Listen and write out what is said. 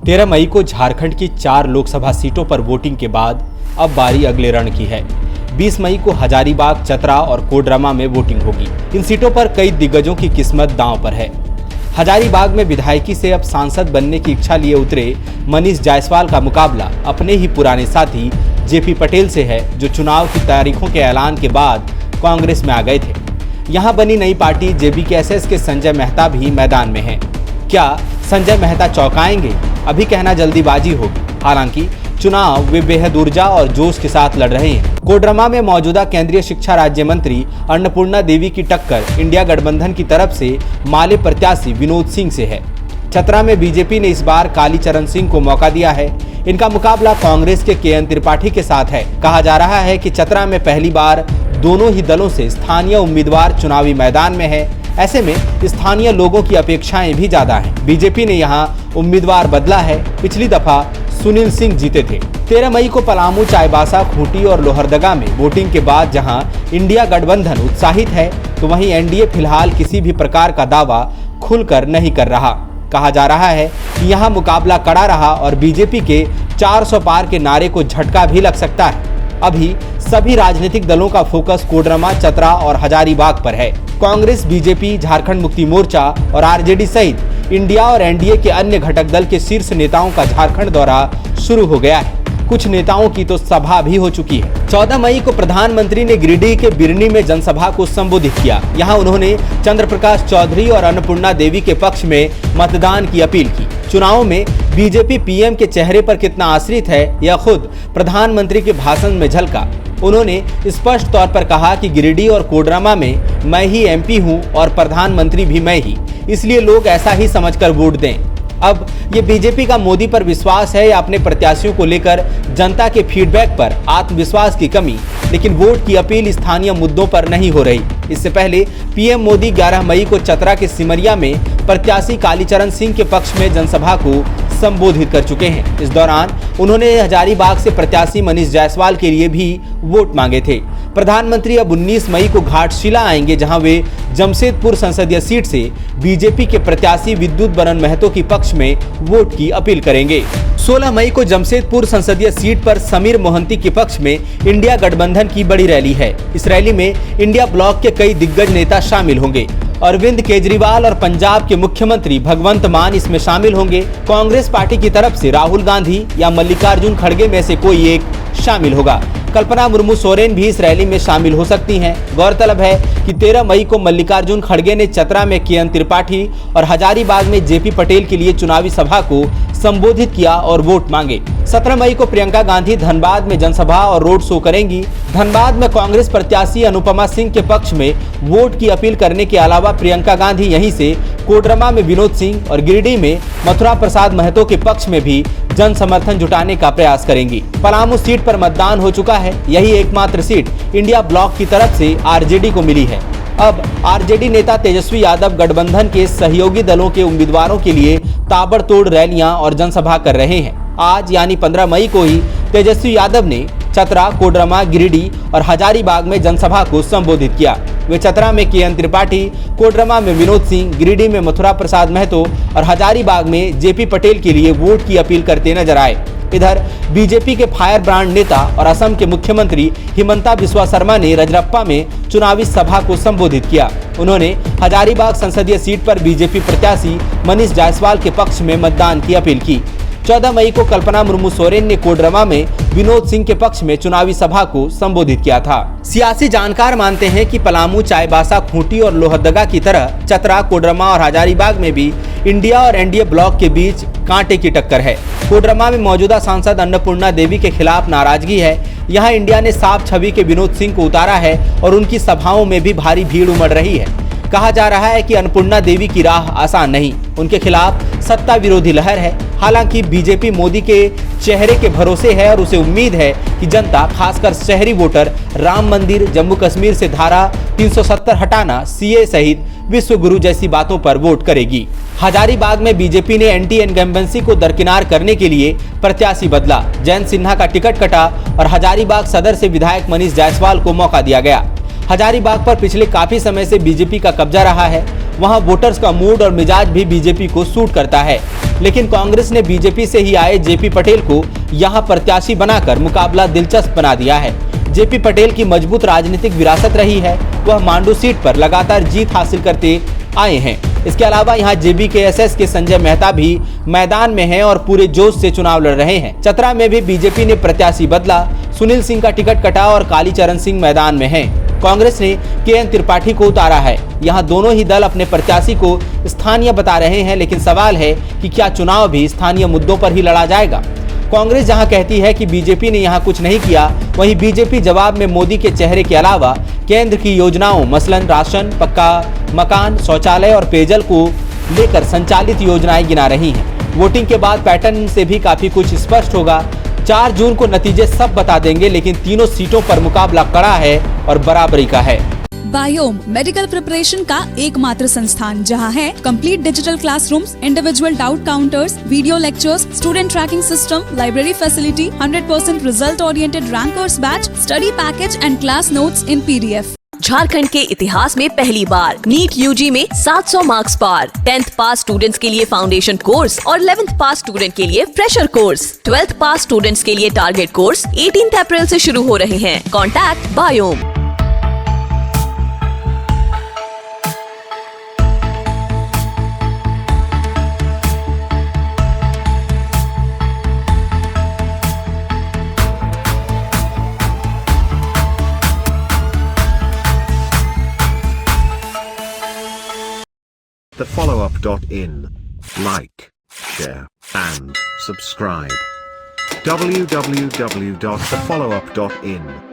13 मई को झारखंड की 4 लोकसभा सीटों पर वोटिंग के बाद अब बारी अगले रण की है। 20 मई को हजारीबाग, चतरा और कोडरमा में वोटिंग होगी। इन सीटों पर कई दिग्गजों की किस्मत दांव पर है। हजारीबाग में विधायकी से अब सांसद बनने की इच्छा लिए उतरे मनीष जायसवाल का मुकाबला अपने ही पुराने साथी जेपी पटेल से है, जो चुनाव की तारीखों के ऐलान के बाद कांग्रेस में आ गए थे। यहां बनी नई पार्टी जेबीकेएसएस के संजय मेहता भी मैदान में हैं। क्या संजय मेहता चौंकाएंगे? अभी कहना जल्दीबाजी होगी। हालांकि चुनाव वे बेहद ऊर्जा और जोश के साथ लड़ रहे हैं। कोडरमा में मौजूदा केंद्रीय शिक्षा राज्य मंत्री अन्नपूर्णा देवी की टक्कर इंडिया गठबंधन की तरफ से माले प्रत्याशी विनोद सिंह से है। चतरा में बीजेपी ने इस बार कालीचरण सिंह को मौका दिया है। इनका मुकाबला कांग्रेस के केएन त्रिपाठी के साथ है। कहा जा रहा है कि चतरा में पहली बार दोनों ही दलों से स्थानीय उम्मीदवार चुनावी मैदान में है। ऐसे में स्थानीय लोगों की अपेक्षाएं भी ज्यादा हैं। बीजेपी ने यहां उम्मीदवार बदला है। पिछली दफा सुनील सिंह जीते थे। 13 मई को पलामू, चाईबासा, खूंटी और लोहरदगा में वोटिंग के बाद जहां इंडिया गठबंधन उत्साहित है, तो वहीं एनडीए फिलहाल किसी भी प्रकार का दावा खुलकर नहीं कर रहा। कहा जा रहा है कि यहां मुकाबला कड़ा रहा और बीजेपी के 400 पार के नारे को झटका भी लग सकता है। अभी सभी राजनीतिक दलों का फोकस कोडरमा, चतरा और हजारीबाग पर है। कांग्रेस, बीजेपी, झारखंड मुक्ति मोर्चा और आरजेडी सहित इंडिया और एनडीए के अन्य घटक दल के शीर्ष नेताओं का झारखंड दौरा शुरू हो गया है। कुछ नेताओं की तो सभा भी हो चुकी है। 14 मई को प्रधानमंत्री ने गिरिडीह के बिरनी में जनसभा को संबोधित किया। यहां उन्होंने चंद्र प्रकाश चौधरी और अन्नपूर्णा देवी के पक्ष में मतदान की अपील की। चुनाव में बीजेपी पीएम के चेहरे पर कितना आश्रित है, यह खुद प्रधानमंत्री के भाषण में झलका। उन्होंने स्पष्ट तौर पर कहा कि गिरिडीह और कोडरमा में मैं ही एमपी हूं और प्रधानमंत्री भी मैं ही, इसलिए लोग ऐसा ही समझकर वोट दें। अब ये बीजेपी का मोदी पर विश्वास है या अपने प्रत्याशियों को लेकर जनता के फीडबैक पर आत्मविश्वास की कमी, लेकिन वोट की अपील स्थानीय मुद्दों पर नहीं हो रही। इससे पहले पीएम मोदी 11 मई को चतरा के सिमरिया में प्रत्याशी कालीचरण सिंह के पक्ष में जनसभा को संबोधित कर चुके हैं। इस दौरान उन्होंने हजारीबाग से प्रत्याशी मनीष जायसवाल के लिए भी वोट मांगे थे। प्रधानमंत्री अब 19 मई को घाटशिला आएंगे, जहां वे जमशेदपुर संसदीय सीट से बीजेपी के प्रत्याशी विद्युत बरन महतो के पक्ष में वोट की अपील करेंगे। 16 मई को जमशेदपुर संसदीय सीट पर समीर मोहंती के पक्ष में इंडिया गठबंधन की बड़ी रैली है। इस रैली में इंडिया ब्लॉक के कई दिग्गज नेता शामिल होंगे। अरविंद केजरीवाल और पंजाब के मुख्यमंत्री भगवंत मान इसमें शामिल होंगे। कांग्रेस पार्टी की तरफ से राहुल गांधी या मल्लिकार्जुन खड़गे में से कोई एक शामिल होगा। कल्पना मुर्मू सोरेन भी इस रैली में शामिल हो सकती हैं। गौरतलब है कि 13 मई को मल्लिकार्जुन खड़गे ने चतरा में केएन त्रिपाठी और हजारीबाग में जेपी पटेल के लिए चुनावी सभा को संबोधित किया और वोट मांगे। 17 मई को प्रियंका गांधी धनबाद में जनसभा और रोड शो करेंगी। धनबाद में कांग्रेस प्रत्याशी अनुपमा सिंह के पक्ष में वोट की अपील करने के अलावा प्रियंका गांधी यहीं से कोडरमा में विनोद सिंह और गिरिडीह में मथुरा प्रसाद महतो के पक्ष में भी जन समर्थन जुटाने का प्रयास करेंगी। पलामू सीट पर मतदान हो चुका है। यही एकमात्र सीट इंडिया ब्लॉक की तरफ से आरजेडी को मिली है। अब आरजेडी नेता तेजस्वी यादव गठबंधन के सहयोगी दलों के उम्मीदवारों के लिए ताबड़तोड़ रैलियां और जनसभा कर रहे हैं। आज यानी 15 मई को ही तेजस्वी यादव ने चतरा, कोडरमा, गिरिडीह और हजारीबाग में जनसभा को संबोधित किया। वे चतरा में केएन त्रिपाठी, कोडरमा में विनोद सिंह, गिरिडीह में मथुरा प्रसाद महतो और हजारीबाग में जेपी पटेल के लिए वोट की अपील करते नजर आए। इधर बीजेपी के फायर ब्रांड नेता और असम के मुख्यमंत्री हिमंता बिस्वा शर्मा ने रजरप्पा में चुनावी सभा को संबोधित किया। उन्होंने हजारीबाग संसदीय सीट पर बीजेपी प्रत्याशी मनीष जायसवाल के पक्ष में मतदान की अपील की। 14 मई को कल्पना मुर्मू सोरेन ने कोडरमा में विनोद सिंह के पक्ष में चुनावी सभा को संबोधित किया था। सियासी जानकार मानते हैं कि पलामू, चाईबासा, खूंटी और लोहरदगा की तरह चतरा, कोडरमा और हजारीबाग में भी इंडिया और एनडीए ब्लॉक के बीच कांटे की टक्कर है। कोडरमा में मौजूदा सांसद अन्नपूर्णा देवी के खिलाफ नाराजगी है। यहाँ इंडिया ने साफ छवि के विनोद सिंह को उतारा है और उनकी सभाओं में भी भारी भीड़ उमड़ रही है। कहा जा रहा है कि अन्नपूर्णा देवी की राह आसान नहीं, उनके खिलाफ सत्ता विरोधी लहर है। हालांकि बीजेपी मोदी के चेहरे के भरोसे है और उसे उम्मीद है कि जनता, खासकर शहरी वोटर, राम मंदिर, जम्मू कश्मीर से धारा 370 हटाना, सीए सहित विश्व गुरु जैसी बातों पर वोट करेगी। हजारीबाग में बीजेपी ने एंटी इनकम्बेंसी को दरकिनार करने के लिए प्रत्याशी बदला। जयंत सिन्हा का टिकट कटा और हजारीबाग सदर से विधायक मनीष जायसवाल को मौका दिया गया। हजारीबाग पर पिछले काफी समय से बीजेपी का कब्जा रहा है वहां वोटर्स का मूड और मिजाज भी बीजेपी को सूट करता है। लेकिन कांग्रेस ने बीजेपी से ही आए जेपी पटेल को यहां प्रत्याशी बनाकर मुकाबला दिलचस्प बना दिया है। जेपी पटेल की मजबूत राजनीतिक विरासत रही है, वह मांडू सीट पर लगातार जीत हासिल करते आए हैं। इसके अलावा यहाँ जेबीकेएसएस के संजय मेहता भी मैदान में हैं और पूरे जोश से चुनाव लड़ रहे हैं। चतरा में भी बीजेपी ने प्रत्याशी बदला, सुनील सिंह का टिकट कटा और कालीचरण सिंह मैदान में हैं। कांग्रेस ने केएन त्रिपाठी को उतारा है। यहाँ दोनों ही दल अपने प्रत्याशी को स्थानीय बता रहे हैं, लेकिन सवाल है कि क्या चुनाव भी स्थानीय मुद्दों पर ही लड़ा जाएगा। कांग्रेस जहां कहती है कि बीजेपी ने यहां कुछ नहीं किया, वहीं बीजेपी जवाब में मोदी के चेहरे के अलावा केंद्र की योजनाओं मसलन राशन, पक्का मकान, शौचालय और पेयजल को लेकर संचालित योजनाएं गिना रही हैं। वोटिंग के बाद पैटर्न से भी काफी कुछ स्पष्ट होगा। 4 जून को नतीजे सब बता देंगे, लेकिन तीनों सीटों पर मुकाबला कड़ा है और बराबरी का है। बायोम मेडिकल प्रिपरेशन का एकमात्र संस्थान जहां है complete digital classrooms, individual doubt counters, video lectures, student tracking system, library facility, 100% result oriented rankers batch, study package and class notes in PDF। Jharkhand के इतिहास में पहली बार नीट यूजी में 700 मार्क्स पार। 10th पास स्टूडेंट्स के लिए फाउंडेशन कोर्स और 11th पास student के लिए फ्रेशर कोर्स। 12th पास स्टूडेंट्स के लिए टारगेट कोर्स 18 अप्रैल से शुरू हो रहे हैं। Contact biome. thefollowup.in. Like, share, and subscribe. www.thefollowup.in